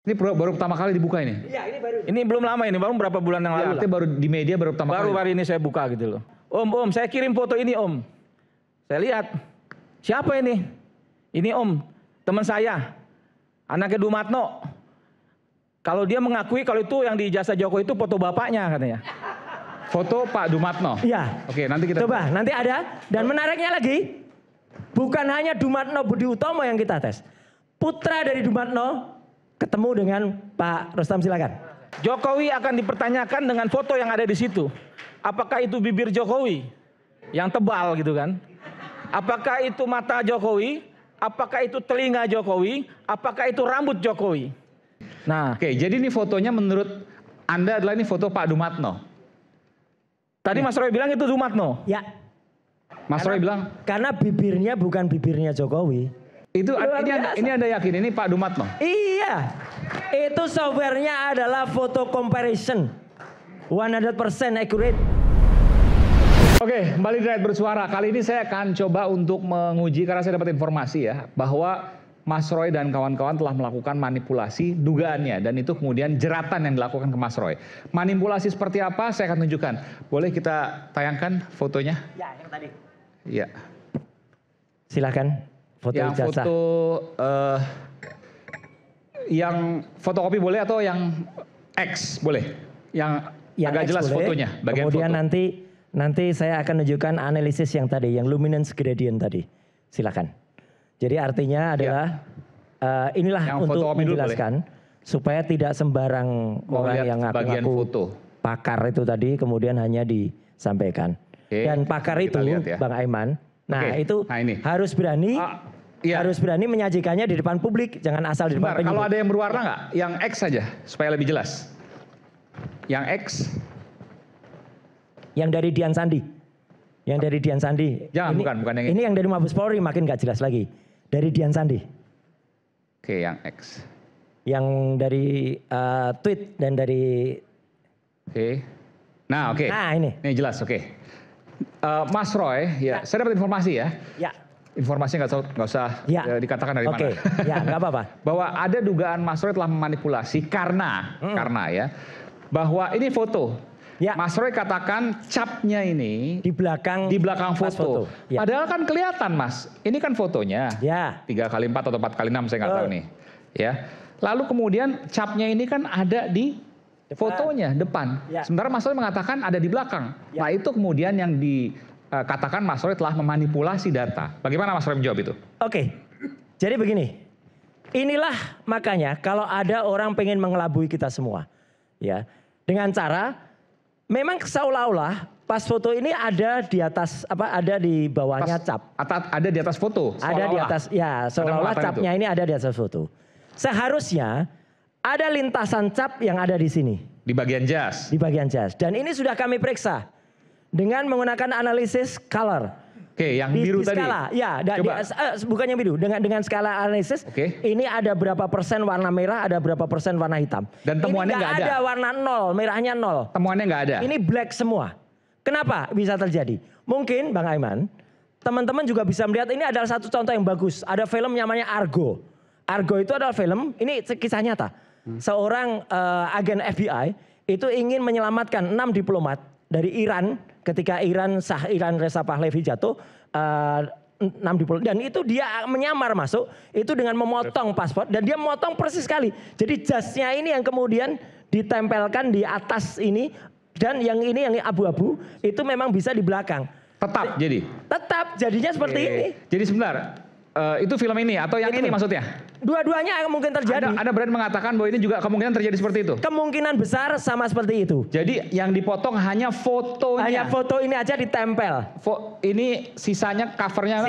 Ini baru pertama kali dibuka ini? Iya, ini baru. Ini belum lama ini, baru berapa bulan yang lalu. Artinya baru di media baru pertama kali. Baru hari ini saya buka gitu loh. Om, saya kirim foto ini Om. Saya lihat, siapa ini? Ini Om, teman saya, anaknya Dumatno. Kalau dia mengakui kalau itu yang di ijazah Jokowi itu foto bapaknya katanya. Foto Pak Dumatno? Iya. Oke, nanti kita coba, nanti ada. Dan menariknya lagi, bukan hanya Dumatno Budi Utomo yang kita tes. Putra dari Dumatno ketemu dengan Pak Rustam, silakan. Jokowi akan dipertanyakan dengan foto yang ada di situ. Apakah itu bibir Jokowi yang tebal gitu kan? Apakah itu mata Jokowi? Apakah itu telinga Jokowi? Apakah itu rambut Jokowi? Nah, oke, jadi ini fotonya menurut Anda adalah ini foto Pak Dumatno. Tadi Mas Roy bilang itu Dumatno. Ya. Mas Roy bilang karena bibirnya bukan bibirnya Jokowi. Itu ini Anda yakin ini Pak Dumatno? Iya. Itu softwarenya adalah photo comparison. 100% accurate. Oke, kembali di Rakyat Bersuara. Kali ini saya akan coba untuk menguji karena saya dapat informasi ya bahwa Mas Roy dan kawan-kawan telah melakukan manipulasi dugaannya dan itu kemudian jeratan yang dilakukan ke Mas Roy. Manipulasi seperti apa saya akan tunjukkan. Boleh kita tayangkan fotonya? Ya, yang tadi. Iya. Silakan. Foto yang ijazah. Foto yang fotokopi boleh atau yang X boleh? Yang agak X jelas boleh. fotonya, bagian kemudian foto. nanti saya akan menunjukkan analisis yang tadi, yang luminance gradient tadi. Silakan. Jadi artinya adalah inilah yang untuk menjelaskan supaya tidak sembarang orang yang ngaku pakar itu tadi kemudian hanya disampaikan. Dan pakar itu ya. Bang Aiman, itu harus berani, harus berani menyajikannya di depan publik, jangan asal di depan penyidik. Kalau ada yang berwarna nggak? Yang X saja supaya lebih jelas. Yang X. Yang dari Dian Sandi. Yang dari Dian Sandi. Jangan, bukan yang ini. Ini yang dari Mabes Polri makin nggak jelas lagi. Dari Dian Sandi. Oke, yang X. Yang dari tweet dan dari. Oke. Nah, oke. Nah, ini. Ini jelas, oke. Mas Roy, ya, saya dapat informasi ya. Ya. Informasinya nggak usah dikatakan dari mana. Ya, nggak apa-apa. Bahwa ada dugaan Mas Roy telah memanipulasi karena ya, bahwa ini foto. Ya. Mas Roy katakan capnya ini di belakang foto. Ya. Padahal kan kelihatan Mas, ini kan fotonya. Ya. 3x4 atau 4x6 saya nggak tahu nih. Ya. Lalu kemudian capnya ini kan ada di fotonya depan. Ya. Sementara Mas Roy mengatakan ada di belakang. Ya. Nah itu kemudian yang dikatakan Mas Roy telah memanipulasi data. Bagaimana Mas Roy menjawab itu? Oke, jadi begini. Inilah makanya kalau ada orang pengen mengelabui kita semua. Ya, dengan cara memang seolah-olah pas foto ini ada di atas ada di bawahnya cap. Ada di atas foto. Ada di atas ya, seolah-olah capnya ini ada di atas foto. Seharusnya ada lintasan cap yang ada di sini. Di bagian jas. Di bagian jas. Dan ini sudah kami periksa dengan menggunakan analisis color. Oke, yang biru tadi. Skala, ya, bukan yang biru. Dengan skala analisis, ini ada berapa persen warna merah, ada berapa persen warna hitam. Dan temuannya nggak ada. Ada warna 0, merahnya 0. Temuannya nggak ada. Ini black semua. Kenapa bisa terjadi? Mungkin Bang Aiman, teman-teman juga bisa melihat ini adalah satu contoh yang bagus. Ada film namanya Argo. Argo itu adalah film, ini kisah nyata. Seorang agen FBI itu ingin menyelamatkan 6 diplomat dari Iran ketika Iran Reza Pahlavi jatuh 6 diplomat dan itu dia menyamar masuk itu dengan memotong paspor dan dia memotong persis sekali. Jadi jasnya ini yang kemudian ditempelkan di atas ini dan yang ini yang abu-abu itu memang bisa di belakang. Tetap jadi? Tetap jadinya seperti ini. Jadi sebentar. Itu film ini atau yang ini maksudnya? Dua-duanya mungkin terjadi. Ada brand mengatakan bahwa ini juga kemungkinan terjadi seperti itu? Kemungkinan besar sama seperti itu. Jadi yang dipotong hanya fotonya? Hanya foto ini aja ditempel. Ini sisanya covernya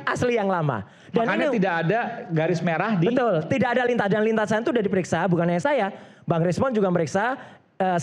asli yang lama. Dan makanya ini, tidak ada garis merah di... Betul, tidak ada lintasan. Dan lintasan itu sudah diperiksa, bukan hanya saya. Bang Respon juga meriksa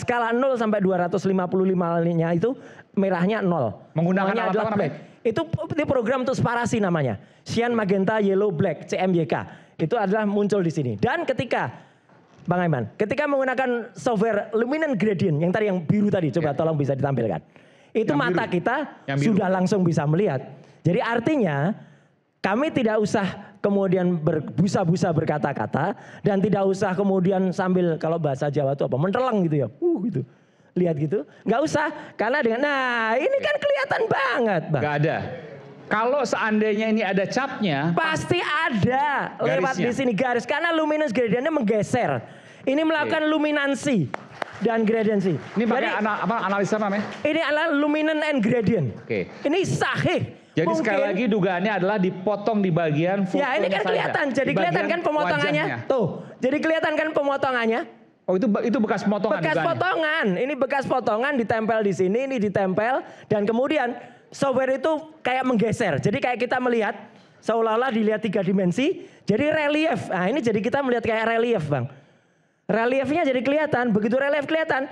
skala 0 sampai 255-nya itu merahnya 0. Menggunakan alat apa namanya? Itu program untuk separasi namanya. Cyan, magenta, yellow, black, CMYK. Itu adalah muncul di sini. Dan ketika, Bang Aiman, ketika menggunakan software luminance gradient, yang tadi yang biru tadi, coba tolong bisa ditampilkan. Itu yang mata biru. Kita sudah langsung bisa melihat. Jadi artinya, kami tidak usah kemudian berbusa-busa berkata-kata, dan tidak usah kemudian sambil, kalau bahasa Jawa itu apa, menteleng gitu ya, gitu. Lihat gitu, nggak usah, karena dengan, nah ini kan kelihatan banget, Bang. Nggak ada. Kalau seandainya ini ada capnya, Pasti ada lewat di Garisnya. sini garis, karena luminance gradientnya menggeser. Ini melakukan luminansi dan gradiensi. ini pakai Jadi, analisa apa namanya? ini adalah luminance and gradient. Oke. Ini sahih. Jadi Mungkin- sekali lagi dugaannya adalah dipotong di bagian fotonya Ya ini kan saja. kelihatan, jadi Di kelihatan bagian kan pemotongannya. wajahnya. Tuh, jadi kelihatan kan pemotongannya. Oh itu bekas potongan Bekas dugaannya. potongan, ini bekas potongan ditempel di sini, ini ditempel, dan kemudian software itu kayak menggeser. Jadi kayak kita melihat seolah-olah dilihat 3 dimensi, jadi relief. Nah ini jadi kita melihat kayak relief, Bang. Reliefnya jadi kelihatan, begitu relief kelihatan,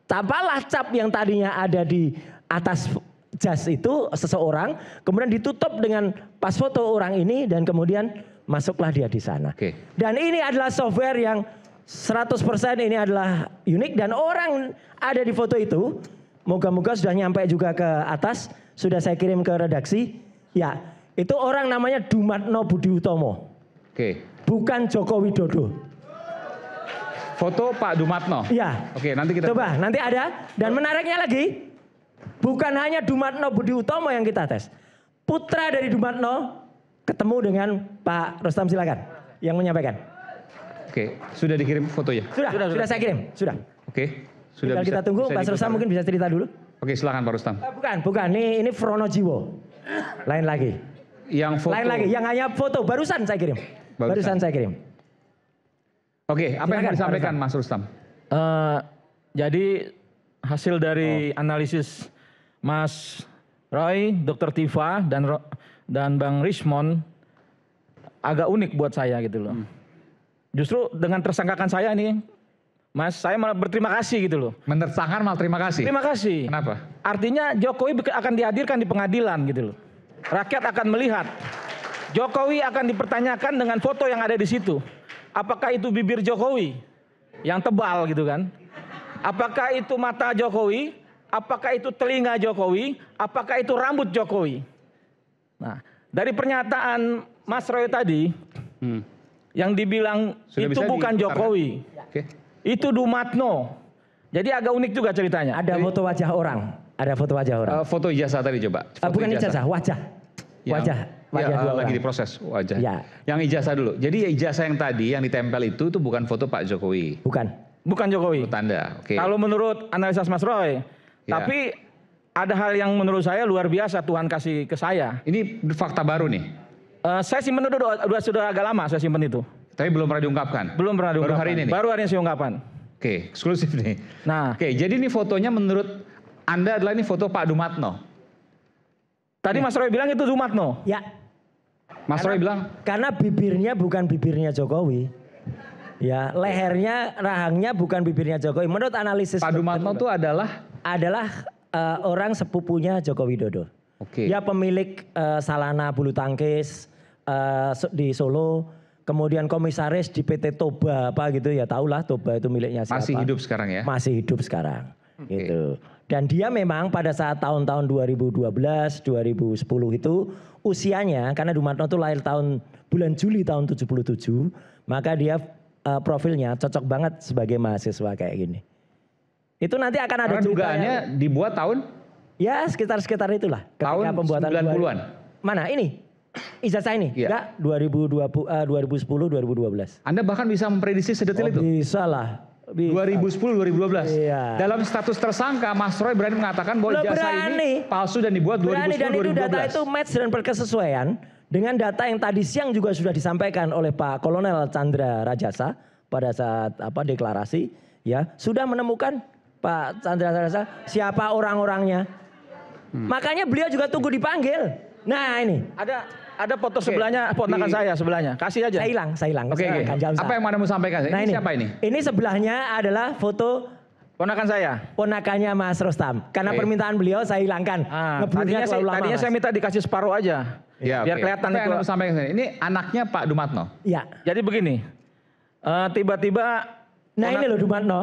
tampaklah cap yang tadinya ada di atas jas itu seseorang, kemudian ditutup dengan pas foto orang ini, dan kemudian masuklah dia di sana. Oke. Dan ini adalah software yang 100% ini adalah unik, dan orang ada di foto itu, moga-moga sudah nyampe juga ke atas, sudah saya kirim ke redaksi. Ya, itu orang namanya Dumatno Budi Utomo, Oke. bukan Joko Widodo. Foto Pak Dumatno. Ya. Oke, nanti kita Coba, nanti ada. Dan menariknya lagi, bukan hanya Dumatno Budi Utomo yang kita tes. Putra dari Dumatno ketemu dengan Pak Rustam, silakan yang menyampaikan. Oke, sudah dikirim fotonya. Sudah saya kirim, sudah. Oke. Sudah Tinggal bisa- kita tunggu, bisa Pak Rustam diputar. mungkin bisa cerita dulu. Oke, silakan Pak Rustam. Bukan, ini Frono Jiwo. Lain lagi. Yang foto. Lain lagi, yang hanya foto barusan saya kirim. Barusan saya kirim. Oke, apa yang Silakan, mau disampaikan Pak Mas Rustam? Jadi hasil dari analisis Mas Roy, Dr. Tifa dan Bang Rismond agak unik buat saya gitu loh. Justru dengan tersangkakan saya nih, Mas, saya malah berterima kasih gitu loh. Menersangkan mal terima kasih. Terima kasih. Kenapa? Artinya Jokowi akan dihadirkan di pengadilan gitu loh. Rakyat akan melihat. Jokowi akan dipertanyakan dengan foto yang ada di situ. Apakah itu bibir Jokowi yang tebal gitu kan? Apakah itu mata Jokowi? Apakah itu telinga Jokowi? Apakah itu rambut Jokowi? Nah, dari pernyataan Mas Roy tadi, yang dibilang Sudah itu bisa bukan diputar, Jokowi, Oke. itu Dumatno. Jadi agak unik juga ceritanya. Ada foto wajah orang. Ada foto wajah orang. Foto ijazah tadi coba. Foto Bukan ijazah, wajah. Yang- Wajah ya, dua lagi orang. diproses wajah. Ya. Yang ijazah dulu. Jadi ijazah yang tadi yang ditempel itu bukan foto Pak Jokowi. Bukan. Bukan Jokowi. Itu tanda. Oke. Kalau menurut analisa Mas Roy, Ya. tapi ada hal yang menurut saya luar biasa Tuhan kasih ke saya. Ini fakta baru nih. Saya simpen itu sudah agak lama saya simpen itu. Tapi belum pernah diungkapkan. Belum pernah Baru diungkapkan. hari ini nih. Baru hari ini saya ungkapkan. Oke, eksklusif nih. Nah, Oke, jadi ini fotonya menurut Anda adalah ini foto Pak Dumatno. tadi Mas Roy bilang itu Dumatno. Ya, Mas Roy bilang, karena bibirnya bukan bibirnya Jokowi. Ya, lehernya, rahangnya bukan bibirnya Jokowi. Menurut analisis Pak Dumatno itu adalah adalah orang sepupunya Joko Widodo. Oke. Dia pemilik Salana bulu tangkis di Solo. Kemudian komisaris di PT Toba apa gitu ya, tahulah Toba itu miliknya siapa. Masih hidup sekarang ya? Masih hidup sekarang. Gitu. Dan dia memang pada saat tahun-tahun 2012, 2010 itu usianya, karena Dumatno itu lahir bulan Juli tahun 77, maka dia profilnya cocok banget sebagai mahasiswa kayak gini. Itu nanti akan ada Karena ceritanya. dugaannya dibuat tahun Ya sekitar itulah. Ketika Tahun pembuatan 90-an. Mana ini? Ijazah ini? Iya. Enggak, 2010, 2012. Anda bahkan bisa memprediksi sedetil itu. Bisa lah. Bisa. 2010, 2012. Iya. Dalam status tersangka, Mas Roy berani mengatakan bahwa Loh, ijazah berani. ini palsu dan dibuat 2010, Berani, dan itu data 2012. itu match dan berkesesuaian dengan data yang tadi siang juga sudah disampaikan oleh Pak Kolonel Chandra Rajasa pada saat deklarasi, ya sudah menemukan Pak Chandra Rajasa siapa orang-orangnya. Makanya beliau juga tunggu dipanggil. Nah ini Ada foto sebelahnya, ponakan saya sebelahnya. Kasih aja. saya hilang. Oke, oke. Nggak usah. Apa yang Anda mau sampaikan? Nah, Ini siapa ini? Ini sebelahnya adalah foto Ponakan saya. ponakannya Mas Rustam. Karena Oke. permintaan beliau saya hilangkan. Ngeblurnya terlalu lama, Tadinya Mas. saya minta dikasih separuh aja. Ya, biar oke. kelihatan Apa yang itu. Anda mau sampaikan? Ini anaknya Pak Dumatno. Ya. Jadi begini. Tiba-tiba Nah ini loh Dumatno.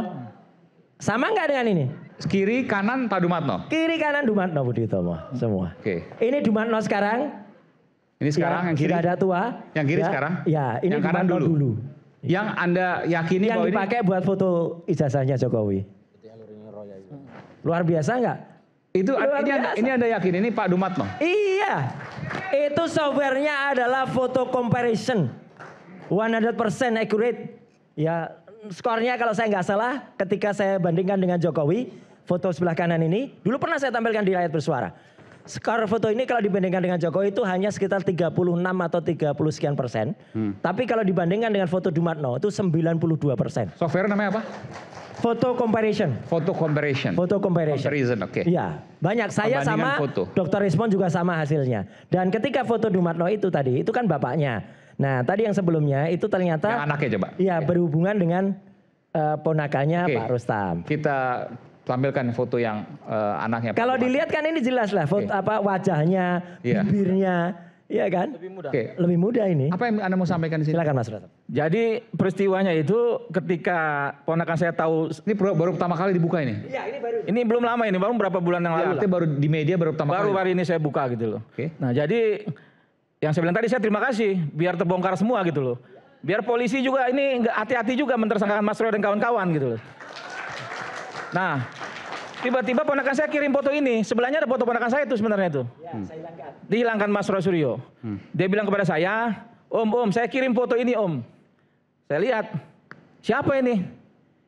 Sama nggak dengan ini? Kiri kanan Pak Dumatno. Kiri kanan Dumatno Budi Utomo semua. Oke. Ini Dumatno sekarang. Ini sekarang ya, yang kiri. Sudah ada tua. Yang kiri ya, sekarang. Ya, ini yang kanan dulu. Yang Anda yakini yang bahwa dipakai buat foto ijazahnya Jokowi. Luar biasa nggak? ini Anda yakin ini Pak Dumatno? Iya. Itu softwarenya adalah photo comparison. 100% accurate. Ya, skornya kalau saya nggak salah ketika saya bandingkan dengan Jokowi, foto sebelah kanan ini, dulu pernah saya tampilkan di Rakyat Bersuara. Skor foto ini kalau dibandingkan dengan Jokowi itu hanya sekitar 36 atau 30 sekian persen. Tapi kalau dibandingkan dengan foto Dumatno itu 92%. Software namanya apa? Foto comparison. Foto comparison. Foto comparison. Comparison, oke. Iya, banyak. Saya sama foto. Dr. Rismon juga sama hasilnya. Dan ketika foto Dumatno itu tadi, itu kan bapaknya. Nah, tadi yang sebelumnya itu ternyata Yang anaknya coba. Iya, berhubungan dengan ponakannya Oke. Pak Rustam. Kita tampilkan foto yang anaknya. Pak Kalau Dumatno. dilihat kan ini jelas lah foto apa wajahnya, Iya. bibirnya, iya kan? Lebih mudah. Oke. Lebih mudah ini. Apa yang Anda mau sampaikan di sini? Silakan Mas Rustam. Jadi peristiwanya itu ketika ponakan saya tahu, Ini baru pertama kali dibuka ini. Iya, ini baru. ini belum lama ini, baru berapa bulan yang Ya, lalu artinya lah. baru di media baru pertama Baru kali. hari ini saya buka gitu loh. Oke. Nah jadi yang saya bilang tadi saya terima kasih biar terbongkar semua gitu loh. Biar polisi juga ini nggak hati-hati juga mentersangkakan Mas Roy dan kawan-kawan gitu loh. Nah tiba-tiba ponakan saya kirim foto ini. Sebelahnya ada foto ponakan saya itu sebenarnya itu. Ya, saya hilangkan. Dihilangkan Mas Roy Suryo. Dia bilang kepada saya, Om saya kirim foto ini Om. Saya lihat, siapa ini?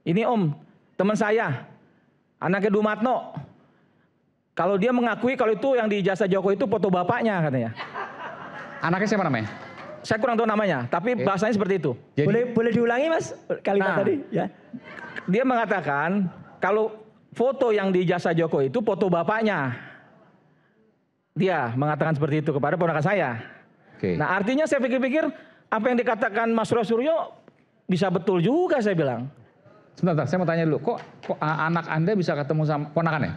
Ini Om, teman saya. Anaknya Dumatno. Kalau dia mengakui kalau itu yang di ijazah Jokowi itu foto bapaknya katanya. Anaknya siapa namanya? Saya kurang tahu namanya, tapi bahasanya seperti itu. Jadi Boleh diulangi Mas kalimat Nah. tadi ya. Dia mengatakan kalau foto yang di ijazah Jokowi itu foto bapaknya. Dia mengatakan seperti itu kepada ponakan saya. Oke. Nah artinya saya pikir-pikir apa yang dikatakan Mas Roy Suryo bisa betul juga saya bilang. Sebentar, saya mau tanya dulu. Kok anak Anda bisa ketemu sama ponakannya?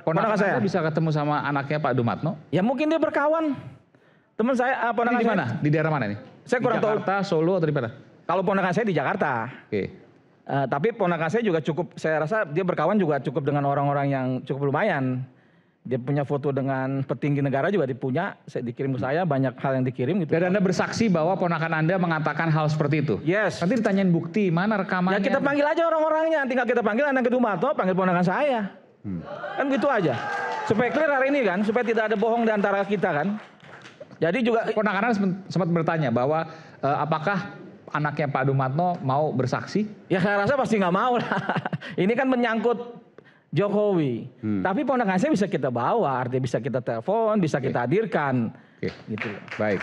Ponakan saya. Anda bisa ketemu sama anaknya Pak Dumatno? Ya mungkin dia berkawan. Teman saya, ponakan Ini di saya. mana? Di daerah mana ini? Saya kurang di tahu. Jakarta, Solo atau di mana? Kalau ponakan saya di Jakarta. Oke. Tapi ponakan saya juga cukup, saya rasa dia berkawan juga cukup dengan orang-orang yang cukup lumayan. Dia punya foto dengan petinggi negara juga dipunya, dikirim ke saya, banyak hal yang dikirim gitu. Dan Anda bersaksi bahwa ponakan Anda mengatakan hal seperti itu? Yes. Nanti ditanyain bukti, mana rekamannya? Ya kita panggil aja orang-orangnya, tinggal kita panggil anak Dumatno, panggil ponakan saya. Kan gitu aja. Supaya clear hari ini kan, supaya tidak ada bohong di antara kita kan. Jadi juga Ponakan Anda sempat bertanya bahwa apakah anaknya Pak Dumatno mau bersaksi? ya saya rasa pasti nggak mau lah. Ini kan menyangkut Jokowi. Tapi ponakan saya bisa kita bawa, artinya bisa kita telepon, bisa kita hadirkan. Oke. Gitu. Baik.